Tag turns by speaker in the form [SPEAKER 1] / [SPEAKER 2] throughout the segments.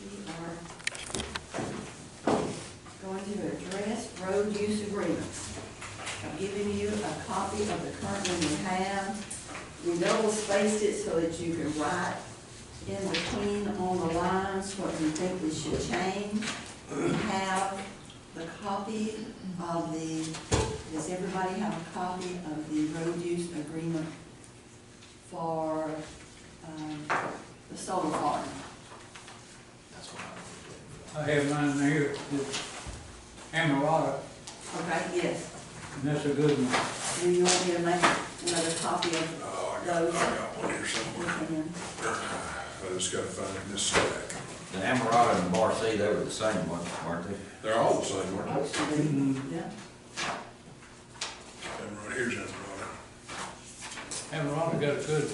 [SPEAKER 1] We are going to address road use agreements. I've given you a copy of the current one we have. We double spaced it so that you can write in between on the lines what you think we should change. We have the copy of does everybody have a copy of the road use agreement for the solar farm?
[SPEAKER 2] That's what
[SPEAKER 3] I have mine here, Amarada,
[SPEAKER 1] Okay, yes.
[SPEAKER 3] and that's a good one.
[SPEAKER 1] Do you want me to make another copy of
[SPEAKER 4] I
[SPEAKER 1] those?
[SPEAKER 4] got one here somewhere.
[SPEAKER 1] You can.
[SPEAKER 4] I just gotta find it in this stack.
[SPEAKER 2] The Amarada and Bar C, they were the same ones, weren't they?
[SPEAKER 4] They're all the same, aren't
[SPEAKER 1] Most
[SPEAKER 4] they?
[SPEAKER 1] of them, yeah.
[SPEAKER 4] And right here's Emerald.
[SPEAKER 3] Amarada got a good,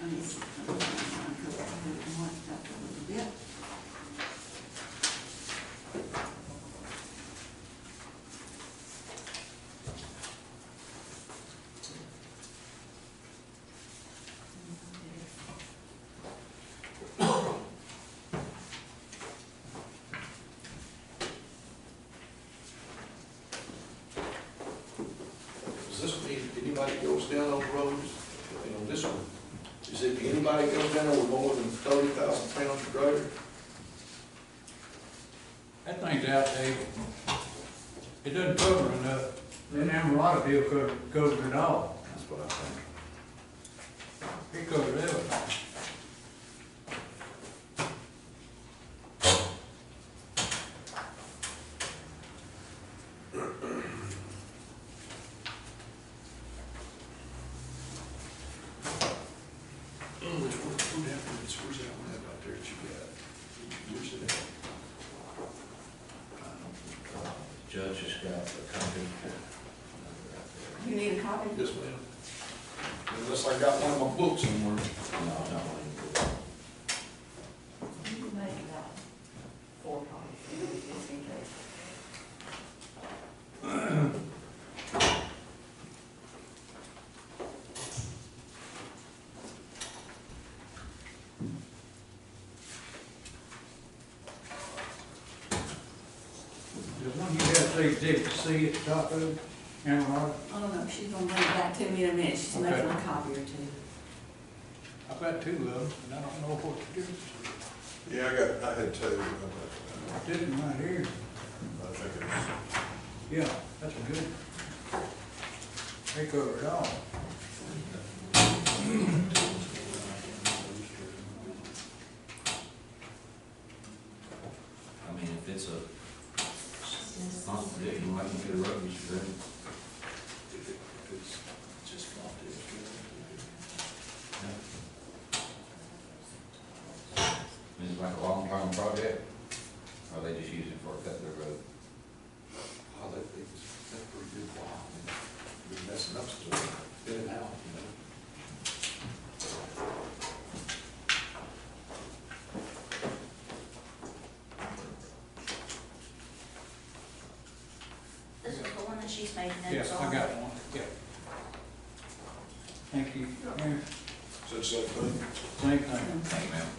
[SPEAKER 1] Let me see. Let me go over and mark that a little bit.
[SPEAKER 5] Does this mean anybody goes down those roads, this one, is it anybody goes down there with more than 30,000 pounds of grader?
[SPEAKER 3] that thing's outdated. It doesn't cover enough. That Amarada deal covers it all.
[SPEAKER 2] That's what I think.
[SPEAKER 3] It covers everything.
[SPEAKER 5] Where's that one out there that you got? Where's it at?
[SPEAKER 2] Judge has got a copy.
[SPEAKER 1] You need a copy?
[SPEAKER 5] Yes, ma'am. Unless I got one of my books somewhere.
[SPEAKER 2] No, no.
[SPEAKER 1] You can make about 4 copies, just in case.
[SPEAKER 3] The one you have, say, Exhibit C at the top of it, Amarada,
[SPEAKER 1] I don't know, she's gonna bring it back to me in a minute, she's
[SPEAKER 3] Okay.
[SPEAKER 1] making a copy or two.
[SPEAKER 3] I've got 2 of them, and I don't know what the difference
[SPEAKER 4] Yeah, I had two.
[SPEAKER 3] is. This one right here,
[SPEAKER 4] I think it's,
[SPEAKER 3] yeah, that's a good one. They cover it all.
[SPEAKER 2] I mean, if it's a contradiction, like you could have wrote this agreement.
[SPEAKER 5] If it's just not this.
[SPEAKER 2] Is it like a long-term project? Or they just use it for a cut their road?
[SPEAKER 5] Oh, that's a pretty good while. Been messing up stuff, in and out,
[SPEAKER 6] This is the one that she's making notes
[SPEAKER 3] Yes,
[SPEAKER 6] on.
[SPEAKER 3] I got one, yeah. Thank you. Mayor.
[SPEAKER 4] is that the same thing?
[SPEAKER 3] Same thing.
[SPEAKER 2] Thank you, ma'am.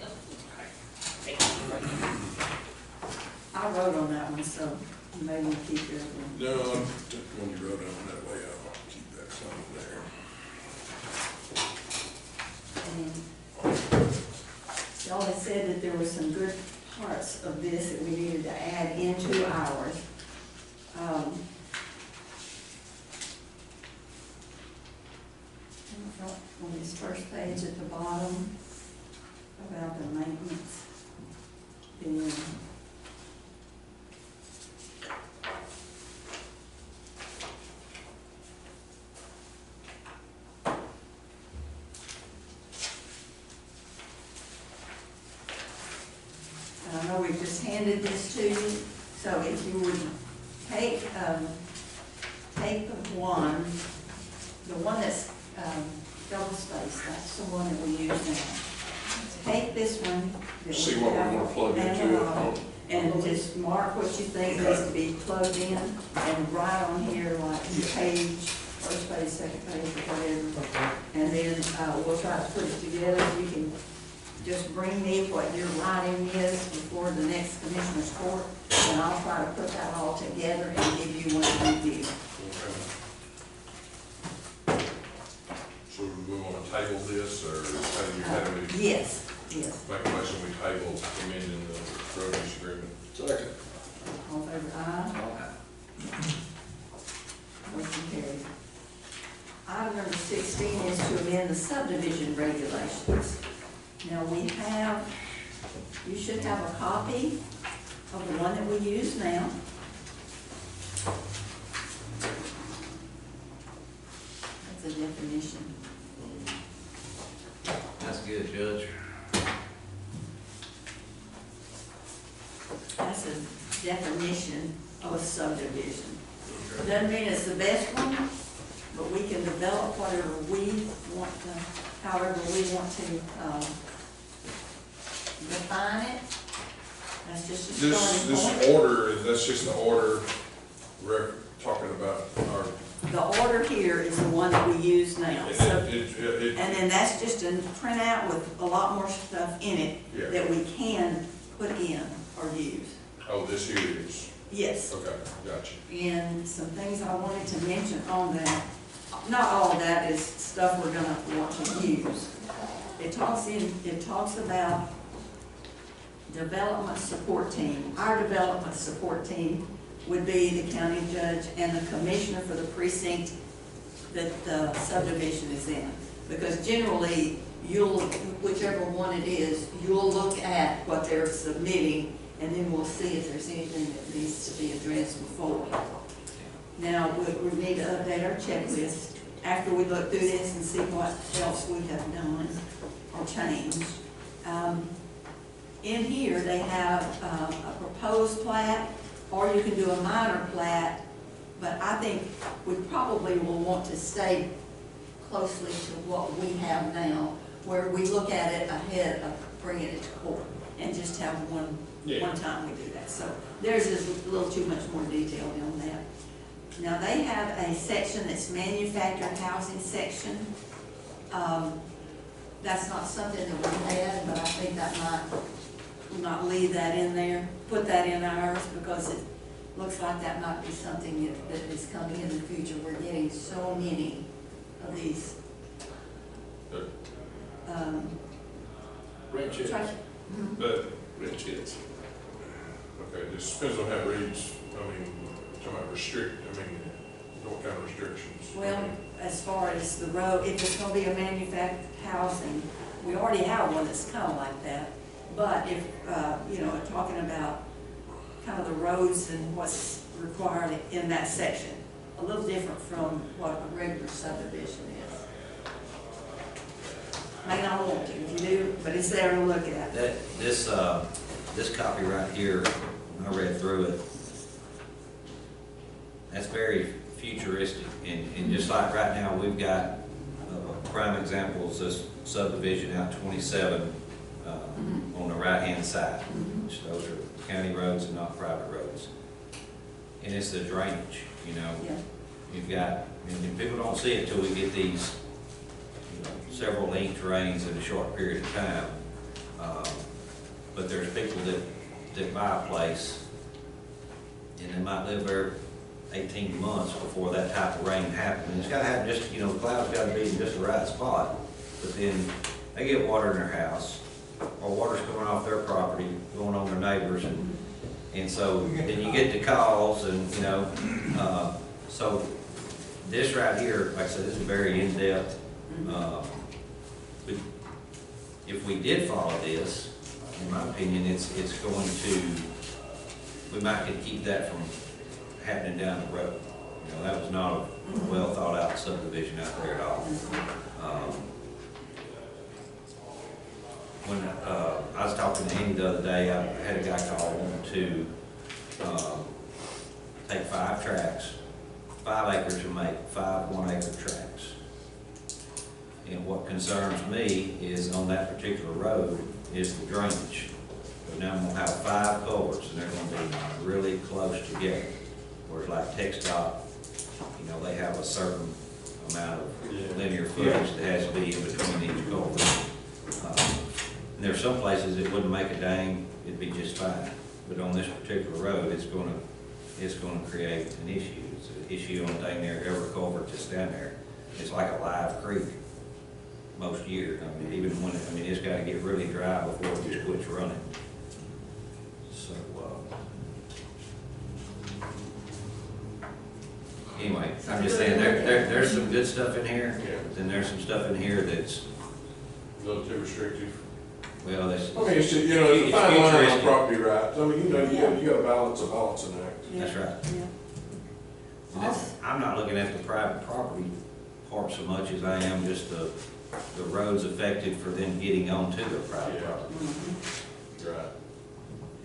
[SPEAKER 1] I wrote on that one, so you may want to keep your one.
[SPEAKER 4] No, I'm when you wrote down that way, I'll keep that some there.
[SPEAKER 1] And y'all had said that there were some good parts of this that we needed to add into ours. On this first page at the bottom, about the maintenance, then and I know we just handed this to you, so if you would take, take the one that's, double spaced, that's the one that we use now. Take this one. that
[SPEAKER 4] See
[SPEAKER 1] we
[SPEAKER 4] what we
[SPEAKER 1] have
[SPEAKER 4] want to plug into it.
[SPEAKER 1] And just mark what you think needs to be plugged in, and write on here like page, first page, second page, or whatever.
[SPEAKER 3] Okay.
[SPEAKER 1] And then, we'll try to put it together, you can just bring me what your writing is before the next commissioner's court, and I'll try to put that all together and give you one to review.
[SPEAKER 4] Okay. So we want to table this, or how do we
[SPEAKER 1] Yes, yes.
[SPEAKER 4] make a motion we table amending the road use agreement?
[SPEAKER 5] Second.
[SPEAKER 1] All in favor, aye. Motion carried. Item number 16 is to amend the subdivision regulations. Now, we have, you should have a copy of the one that we use now. That's a definition.
[SPEAKER 2] That's good, Judge.
[SPEAKER 1] That's a definition of a subdivision. Doesn't mean it's the best one, but we can develop whatever we want to, however we want to, define it. That's just a starting
[SPEAKER 4] This
[SPEAKER 1] point.
[SPEAKER 4] order, that's just the order we're talking about, our,
[SPEAKER 1] The order here is the one that we use now. So-
[SPEAKER 4] it,
[SPEAKER 1] And then that's just a printout with a lot more stuff in it
[SPEAKER 4] yeah.
[SPEAKER 1] that we can put in or use.
[SPEAKER 4] Oh, this here is,
[SPEAKER 1] Yes.
[SPEAKER 4] okay, gotcha.
[SPEAKER 1] And some things I wanted to mention on that, not all of that is stuff we're gonna want to use. It talks about development support team. Our development support team would be the county judge and the commissioner for the precinct that the subdivision is in. Because generally, whichever one it is, you'll look at what they're submitting, and then we'll see if there's anything that needs to be addressed before. Now, we need to update our checklist after we look through this and see what else we have done or changed. In here, they have a proposed plat, or you can do a minor plat, but I think we probably will want to stay closely to what we have now, where we look at it ahead of bringing it to court, and just have one time we do that. So theirs is a little too much more detailed on that. Now, they have a section that's manufactured housing section. That's not something that we had, but I think that we'll not leave that in there, put that in ours, because it looks like that might be something that is coming in the future. We're getting so many of these.
[SPEAKER 5] Ranch hits.
[SPEAKER 4] But,
[SPEAKER 5] Ranch hits.
[SPEAKER 4] okay, this depends on how it reads, I mean, talking about what kind of restrictions?
[SPEAKER 1] Well, as far as the road, if it's gonna be a manufactured housing, we already have one that's kind of like that. But if, talking about kind of the roads and what's required in that section, a little different from what a regular subdivision is. May not want to, if you do, but it's there to look at.
[SPEAKER 2] This copy right here, when I read through it, that's very futuristic, and just like right now, we've got prime examples, this subdivision out 27 on the right-hand side, which those are county roads and not private roads. And it's the drainage,
[SPEAKER 1] Yeah.
[SPEAKER 2] You've got, and people don't see it till we get these, several inch rains in a short period of time. But there's people that buy a place, and they might live there 18 months before that type of rain happens. And it's gotta happen just, the clouds gotta be in just the right spot. But then they get water in their house, or water's coming off their property, going on their neighbors, and so then you get the calls, and, so this right here, like I said, this is very in-depth. If we did follow this, in my opinion, it's going to, we might could keep that from happening down the road. That was not a well thought out subdivision out there at all. When I was talking to Andy the other day, I had a guy call wanting to take 5 tracks, 5 acres, and make 5 1-acre tracks. And what concerns me is on that particular road is the drainage. But now I'm gonna have 5 culverts, and they're gonna be really close together. Whereas like TxDOT, they have a certain amount of linear footage that has to be in between each culvert. And there's some places it wouldn't make a dang, it'd be just fine. But on this particular road, it's gonna create an issue. It's an issue on dang near every culvert that's down there. It's like a live creek most years. I mean, even when, it's gotta get really dry before it just quits running. So, anyway, I'm just saying, there's some good stuff in here,
[SPEAKER 4] Yeah.
[SPEAKER 2] then there's some stuff in here that's,
[SPEAKER 4] A little too restrictive.
[SPEAKER 2] well, that's.
[SPEAKER 4] I mean, it's, you know, it's a fine line on
[SPEAKER 2] futuristic.
[SPEAKER 4] property rights. I mean, you know, you gotta balance a balancing act.
[SPEAKER 2] That's right.
[SPEAKER 1] Yeah.
[SPEAKER 2] And I'm not looking at the private property part so much as I am just the roads affected for them getting onto the private
[SPEAKER 4] Yeah.
[SPEAKER 2] property.
[SPEAKER 1] Mhm.
[SPEAKER 4] Right.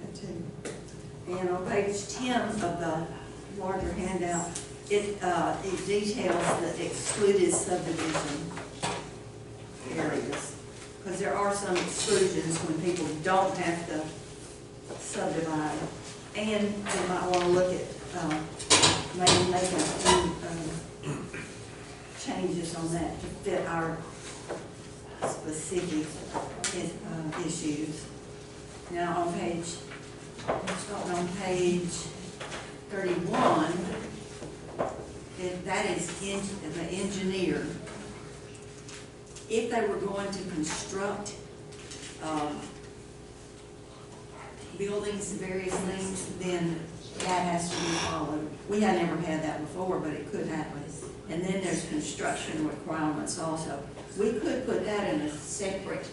[SPEAKER 1] That too. And on page 10 of the larger handout, it details the excluded subdivision areas. Because there are some exclusions when people don't have to subdivide. And they might want to look at, maybe making a few changes on that to fit our specific issues. Now, on page, starting on page 31, that is the engineer. If they were going to construct buildings, various things, then that has to be followed. We had never had that before, but it could happen. And then there's construction requirements also. We could put that in a separate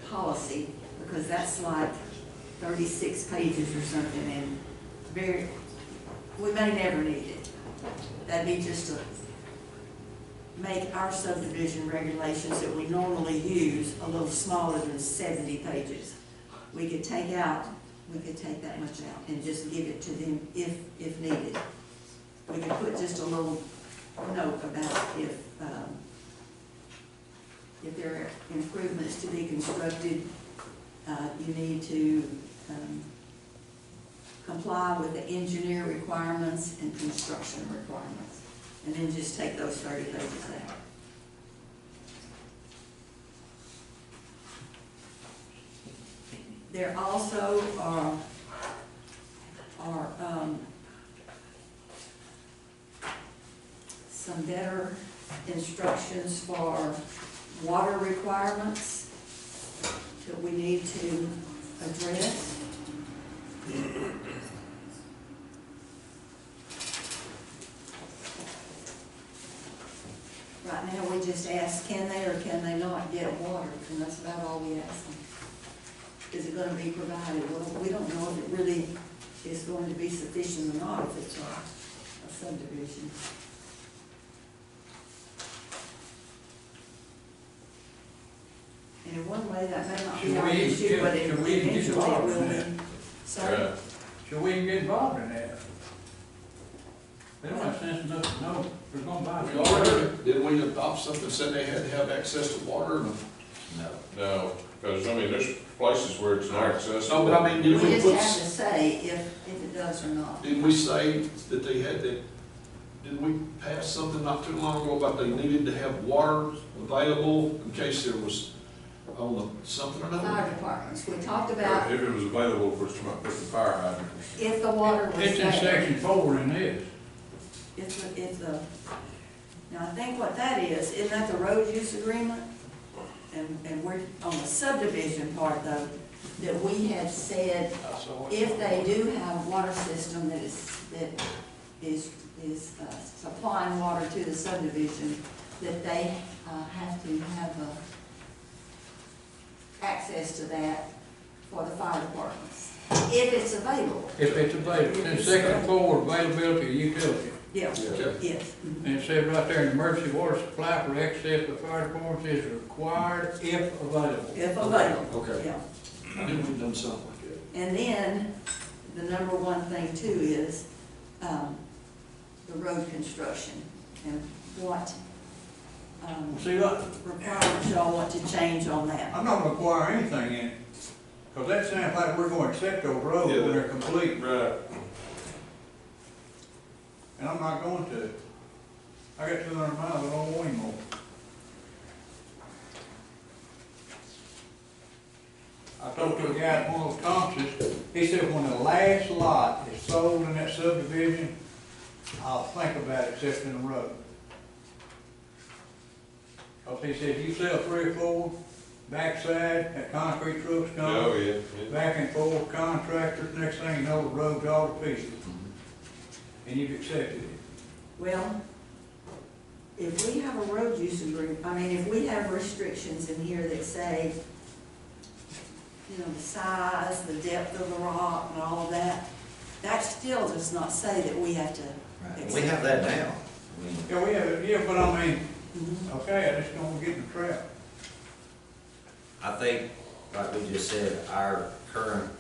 [SPEAKER 1] policy, because that's like 36 pages or something, and we may never need it. That'd be just to make our subdivision regulations that we normally use a little smaller than 70 pages. We could take that much out and just give it to them if needed. We could put just a little note about if there are improvements to be constructed, you need to comply with the engineer requirements and construction requirements. And then just take those 30 pages out. There also are some better instructions for water requirements that we need to address. Right now, we just ask, can they or can they not get water, and that's about all we ask them. Is it gonna be provided? Well, we don't know if it really is going to be sufficient or not if it's a subdivision. And in one way, that may not be our issue, but eventually it will be. Sorry?
[SPEAKER 4] Right.
[SPEAKER 3] Should we even get involved in that? They don't have sense enough to know they're gonna buy
[SPEAKER 5] We
[SPEAKER 3] it.
[SPEAKER 5] already, didn't we adopt something, said they had to have access to water?
[SPEAKER 2] No.
[SPEAKER 4] No, because, I mean, there's places where it's not accessible.
[SPEAKER 5] No, but I mean,
[SPEAKER 1] We
[SPEAKER 5] did we
[SPEAKER 1] just
[SPEAKER 5] put,
[SPEAKER 1] have to say if it does or not.
[SPEAKER 5] didn't we say that they had to, didn't we pass something not too long ago about they needed to have water available in case there was on the something or
[SPEAKER 1] Fire
[SPEAKER 5] another?
[SPEAKER 1] departments, we talked about
[SPEAKER 4] If it was available, of course, you might put the fire hydrants.
[SPEAKER 1] if the water was
[SPEAKER 3] It's in
[SPEAKER 1] there.
[SPEAKER 3] section 4 in this.
[SPEAKER 1] If the, now I think what that is, isn't that the road use agreement? And we're, on the subdivision part though, that we had said, if they do have water system that is supplying water to the subdivision, that they have to have access to that for the fire departments, if it's available.
[SPEAKER 3] If it's available, in section 4, availability of utility.
[SPEAKER 1] Yeah,
[SPEAKER 5] Yeah.
[SPEAKER 1] yes. Mhm.
[SPEAKER 3] And it said right there, emergency water supply for access to fire departments is required if available.
[SPEAKER 1] If available,
[SPEAKER 5] Okay,
[SPEAKER 1] yeah.
[SPEAKER 5] I knew we'd done something like that.
[SPEAKER 1] And then, the number one thing too is, the road construction and what,
[SPEAKER 3] See, look,
[SPEAKER 1] requirements y'all want to change on that.
[SPEAKER 3] I'm not gonna require anything in it, because that sounds like we're gonna accept those roads when they're complete,
[SPEAKER 4] Right.
[SPEAKER 3] and I'm not going to. I got 200 miles, I don't want any more. I talked to a guy at one of those conferences, he said when the last lot is sold in that subdivision, I'll think about accepting the road. Cause he said, you sell 3 or 4, backside, that concrete trucks come.
[SPEAKER 4] Oh, yeah, yeah.
[SPEAKER 3] Back and forth, contractors, next thing you know, the road's all to pieces, and you've accepted it.
[SPEAKER 1] Well, if we have a road use agreement, I mean, if we have restrictions in here that say, you know, the size, the depth of the rock and all of that, that still does not say that we have to
[SPEAKER 2] Right.
[SPEAKER 1] accept.
[SPEAKER 2] We have that now. I mean,
[SPEAKER 3] Yeah, we have it, yeah, but I mean,
[SPEAKER 1] Mhm.
[SPEAKER 3] okay, I just don't want to get in the trap.
[SPEAKER 2] I think, like we just said, our current,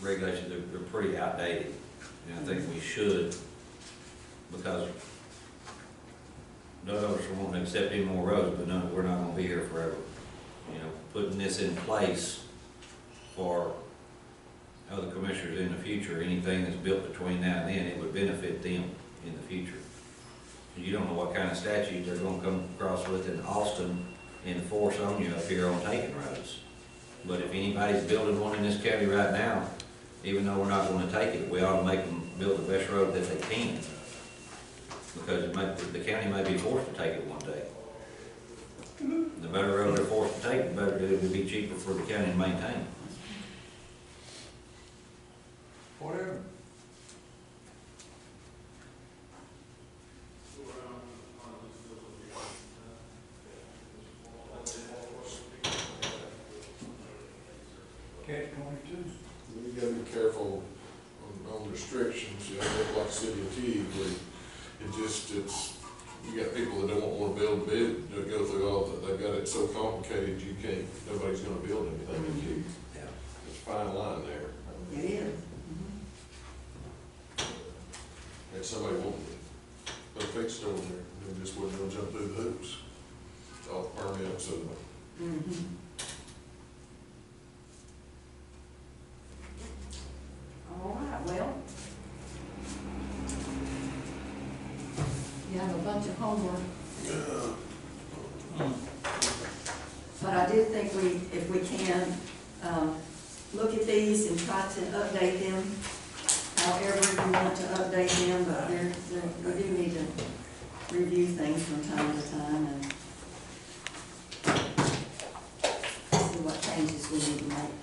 [SPEAKER 2] regulations, they're pretty outdated. And I think we should, because none of us are wanting to accept any more roads, but we're not gonna be here forever. You know, putting this in place for other commissioners in the future, anything that's built between now and then, it would benefit them in the future. You don't know what kind of statute they're gonna come across with in Austin and enforce on you up here on taking roads. But if anybody's building one in this county right now, even though we're not gonna take it, we ought to make them build the best road that they can. Because the county may be forced to take it one day. The better road they're forced to take, the better it would be cheaper for the county to maintain.
[SPEAKER 3] Whatever. Catch 22.
[SPEAKER 4] You gotta be careful on restrictions, you know, like the city of Teague, where it's, you got people that don't wanna build big, that go through all that, they've got it so complicated, you can't, nobody's gonna build anything in Teague.
[SPEAKER 2] Yeah.
[SPEAKER 4] It's a fine line there.
[SPEAKER 1] It is.
[SPEAKER 4] And somebody wanted to put a fix store there, and they just wasn't gonna jump through the hoops. It's all permits and
[SPEAKER 1] Mhm. All right, well, you have a bunch of homework, but I do think if we can, look at these and try to update them, however you want to update them, but we do need to review things from time to time and see what changes we need to make.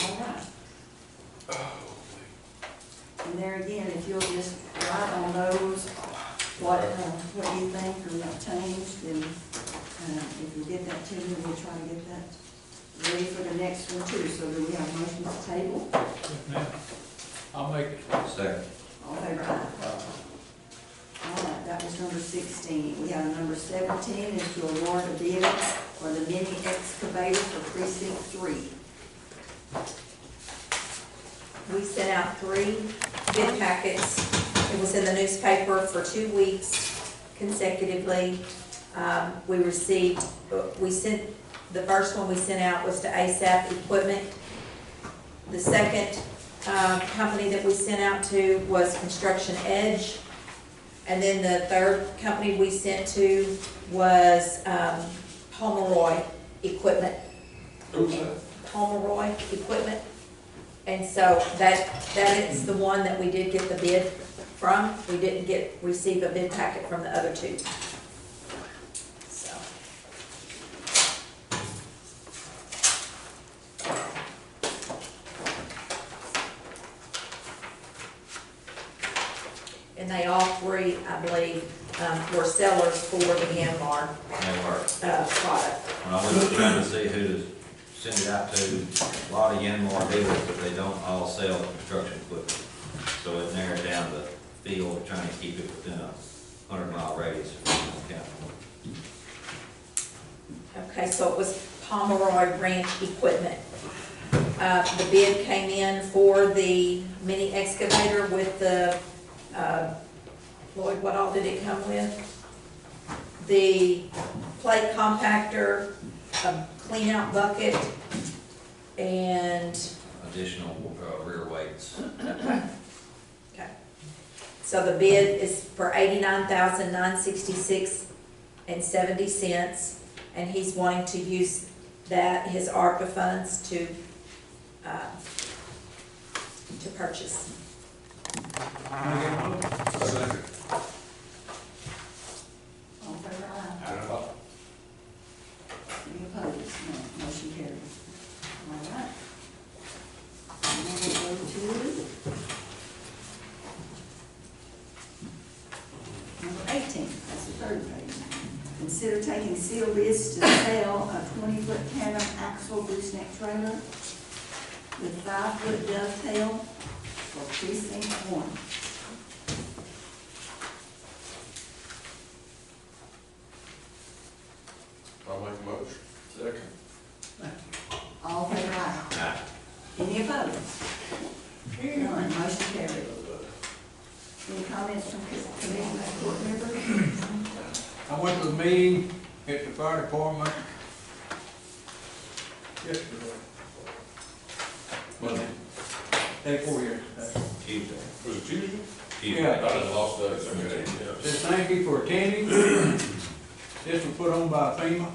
[SPEAKER 1] All right. And there again, if you'll just write on those, what you think or what changed, and if you get that to me, we'll try to get that ready for the next one too. So do we have motions to table?
[SPEAKER 3] Now, I'll make it.
[SPEAKER 2] Second.
[SPEAKER 1] All in favor, aye. All right, that was number 16. We have number 17 is to award a bid for the mini excavator for precinct 3.
[SPEAKER 7] We sent out 3 bid packets. It was in the newspaper for 2 weeks consecutively. The first one we sent out was to ASAP Equipment. The second company that we sent out to was Construction Edge. And then the third company we sent to was Pomeroy Equipment.
[SPEAKER 4] who's that?
[SPEAKER 7] Pomeroy Equipment. And so that is the one that we did get the bid from. We didn't receive a bid packet from the other 2. So. And they all 3, I believe, were sellers for the Yanmar
[SPEAKER 2] They work.
[SPEAKER 7] product.
[SPEAKER 2] When I was trying to see who to send it out to, a lot of Yanmar dealers, but they don't all sell construction equipment. So it narrowed down the field, trying to keep it within a 100-mile radius from the county.
[SPEAKER 7] Okay, so it was Pomeroy Ranch Equipment. The bid came in for the mini excavator with the, Lloyd, what all did it come with? The plate compactor, a clean out bucket, and,
[SPEAKER 2] Additional rear weights.
[SPEAKER 7] okay. So the bid is for $89,966.70, and he's wanting to use that, his ARPA funds to purchase.
[SPEAKER 3] Can I get a motion?
[SPEAKER 4] Second.
[SPEAKER 1] All in favor, aye.
[SPEAKER 4] Aye.
[SPEAKER 1] Any opposed? No, motion carries. All right. And then we'll go to number 18, that's the third page. Consider taking seal bids to sell a 20-foot tandem axle gooseneck trailer with 5-foot dovetail for precinct 1.
[SPEAKER 4] I'll make a motion. Second.
[SPEAKER 1] All in favor, aye. Any opposed? None, motion carried. Any comments from commission and court members?
[SPEAKER 3] I went to the meeting at the fire department yesterday,
[SPEAKER 4] Monday.
[SPEAKER 3] day before yesterday.
[SPEAKER 2] Tuesday.
[SPEAKER 4] Was it Tuesday?
[SPEAKER 2] Tuesday.
[SPEAKER 3] Yeah.
[SPEAKER 4] I thought it lost days, okay, yeah.
[SPEAKER 3] Says thank you for attending. This was put on by FEMA.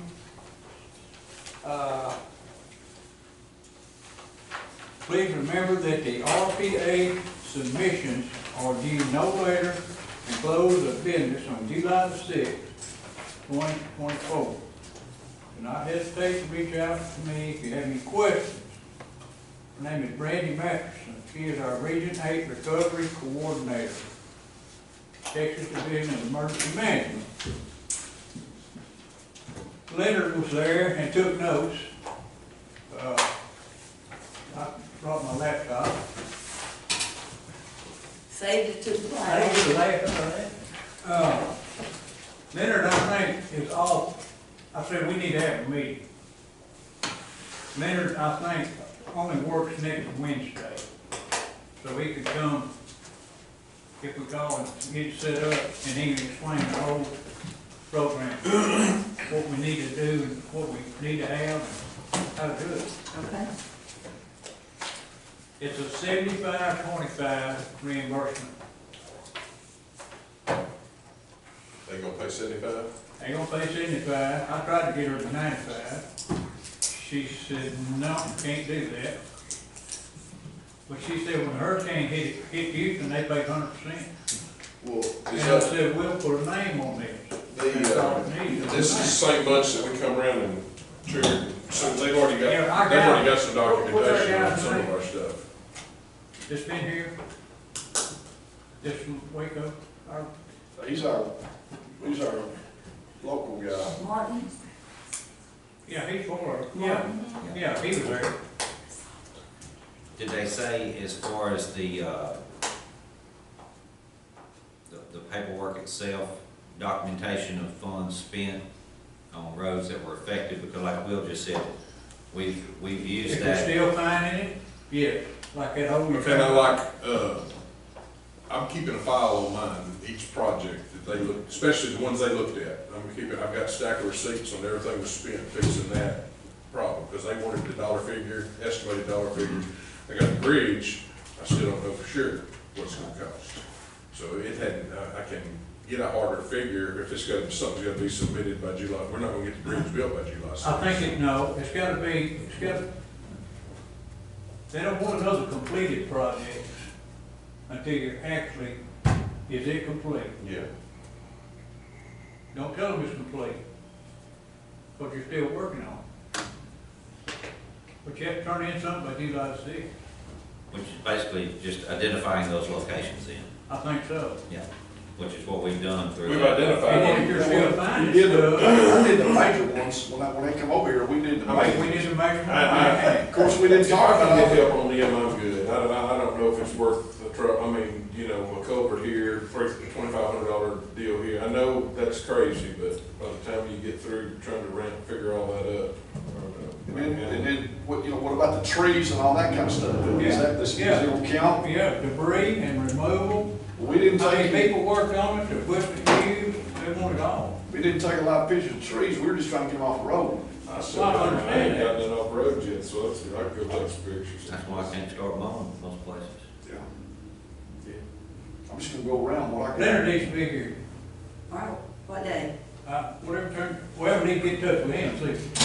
[SPEAKER 3] Please remember that the RPA submissions are due no later than close of business on July the 6th, 2024. Do not hesitate to reach out to me if you have any questions. Her name is Brandy Masterson. She is our Region 8 Recovery Coordinator, Texas Division of Emergency Management. Leonard was there and took notes. I brought my laptop.
[SPEAKER 1] Saved it to the
[SPEAKER 3] I
[SPEAKER 1] flag.
[SPEAKER 3] didn't get a laptop. Leonard, I think, is off. I said, we need to have a meeting. Leonard, I think, only works next Wednesday. So he could come, if we call him, get it set up, and he can explain the whole program, what we need to do, and what we need to have, and how to do it.
[SPEAKER 1] Okay.
[SPEAKER 3] It's a 75-25 reimbursement.
[SPEAKER 4] They gonna pay 75?
[SPEAKER 3] They gonna pay 75, I tried to get her to 95. She said, no, can't do that. But she said, when the hurricane hit Houston, they paid 100%.
[SPEAKER 4] Well, is
[SPEAKER 3] And I
[SPEAKER 4] that,
[SPEAKER 3] said, we'll put a name on this. That's all it needs.
[SPEAKER 4] this is the same bunch that we come around and triggered, so they've already
[SPEAKER 3] Yeah,
[SPEAKER 4] got,
[SPEAKER 3] I
[SPEAKER 4] they've already
[SPEAKER 3] got-
[SPEAKER 4] got some
[SPEAKER 3] what's our
[SPEAKER 4] documentation on
[SPEAKER 3] guy's
[SPEAKER 4] some of
[SPEAKER 3] name?
[SPEAKER 4] our stuff.
[SPEAKER 3] This been here? This from Waco?
[SPEAKER 5] He's our local guy.
[SPEAKER 1] Martin?
[SPEAKER 3] Yeah, he's for her. Yeah, he was there.
[SPEAKER 2] Did they say as far as the paperwork itself, documentation of funds spent on roads that were affected? Because like Will just said, we've used
[SPEAKER 3] If they're
[SPEAKER 2] that.
[SPEAKER 3] still finding it, yes, like that whole.
[SPEAKER 4] Okay, now like, I'm keeping a file on mine, each project that they look, especially the ones they looked at. I've got a stack of receipts on everything was spent fixing that problem, because they wanted the dollar figure, estimated dollar figure. I got the bridge, I still don't know for sure what it's gonna cost. So it hadn't, I can get a harder figure if it's got, something's gotta be submitted by July. We're not gonna get the bridge built by July 6th.
[SPEAKER 3] I think it's gotta be, they don't want another completed project until you're actually, is it complete?
[SPEAKER 4] Yeah.
[SPEAKER 3] Don't tell them it's complete, but you're still working on it. But you have to turn in something by July 6th.
[SPEAKER 2] Which is basically just identifying those locations in,
[SPEAKER 3] I think so.
[SPEAKER 2] yeah, which is what we've done through.
[SPEAKER 4] We've identified
[SPEAKER 3] And
[SPEAKER 4] one.
[SPEAKER 3] if you're still finding
[SPEAKER 5] You did
[SPEAKER 3] stuff,
[SPEAKER 5] I did the major ones, when they come over here, we did the
[SPEAKER 3] I think
[SPEAKER 5] major.
[SPEAKER 3] we need to make.
[SPEAKER 5] Of course, we didn't
[SPEAKER 4] If I
[SPEAKER 5] talk
[SPEAKER 4] can
[SPEAKER 5] about
[SPEAKER 4] get
[SPEAKER 5] it.
[SPEAKER 4] help on them, I'm good. I don't know if it's worth the trouble. I mean, you know, a culvert here, for a $2,500 deal here. I know that's crazy, but by the time you get through trying to figure all that up, I don't know.
[SPEAKER 5] And then, what about the trees and all that kind of stuff? Is that, this
[SPEAKER 3] Yeah.
[SPEAKER 5] will count?
[SPEAKER 3] Yeah, debris and removal.
[SPEAKER 5] We didn't
[SPEAKER 3] I mean,
[SPEAKER 5] take,
[SPEAKER 3] people worked on it, the equipment used, they want it all.
[SPEAKER 5] we didn't take a lot of pictures of trees, we were just trying to get them off the road.
[SPEAKER 4] I still
[SPEAKER 3] Well, I
[SPEAKER 4] haven't- I ain't
[SPEAKER 3] understand that.
[SPEAKER 4] gotten it off road yet, so let's see, I can go take some pictures.
[SPEAKER 2] That's why I can't start mowing most places.
[SPEAKER 5] Yeah. I'm just gonna go around what I can.
[SPEAKER 3] Leonard needs to be here.
[SPEAKER 1] All right, what day?
[SPEAKER 3] Whatever turn, whoever need to get in touch with him, see,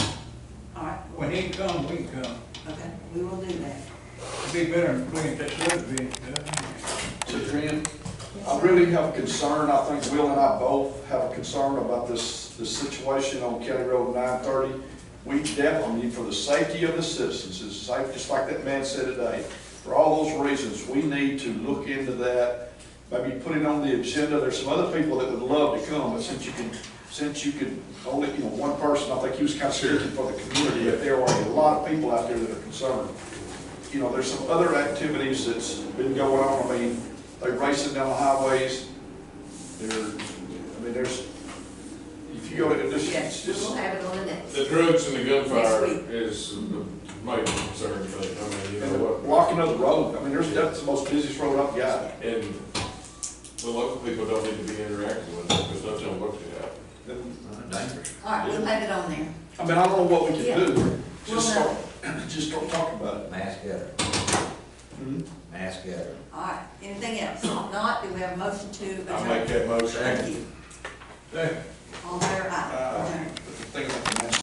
[SPEAKER 1] All right,
[SPEAKER 3] when he can come, we can come.
[SPEAKER 1] okay, we will do that.
[SPEAKER 3] It'd be better than playing that other bid.
[SPEAKER 8] So, Jan, I really have a concern, I think Will and I both have a concern about this situation on County Road 930. We definitely, for the safety of the citizens, it's safe, just like that man said today, for all those reasons, we need to look into that, maybe put it on the agenda. There's some other people that would love to come, but since you could only, one person, I think he was kind of speaking for the community, but there are a lot of people out there that are concerned. There's some other activities that's been going on. I mean, they're racing down the highways. There's, if you go to this,
[SPEAKER 1] Yes,
[SPEAKER 8] it's
[SPEAKER 1] we
[SPEAKER 8] just,
[SPEAKER 1] will have it on the next.
[SPEAKER 4] The drugs and the gunfire
[SPEAKER 1] Next week.
[SPEAKER 4] is the major concern thing. I mean, you
[SPEAKER 8] and
[SPEAKER 4] know
[SPEAKER 8] the
[SPEAKER 4] what?
[SPEAKER 8] blocking of the road. That's the most busiest road I've got.
[SPEAKER 4] And the local people don't need to be interacting with it, because they'll tell them what to have.
[SPEAKER 2] Dangerous.
[SPEAKER 1] All right, we'll have it on there.
[SPEAKER 8] I don't know what we
[SPEAKER 1] Yeah.
[SPEAKER 8] can do.
[SPEAKER 1] We'll
[SPEAKER 8] Just start talking about it.
[SPEAKER 2] Mass gathering.
[SPEAKER 8] Mhm.
[SPEAKER 2] Mass gathering.
[SPEAKER 1] All right, anything else? If not, do we have a motion to
[SPEAKER 4] I
[SPEAKER 1] adjourn?
[SPEAKER 4] make that motion.
[SPEAKER 1] Thank you.
[SPEAKER 3] Second.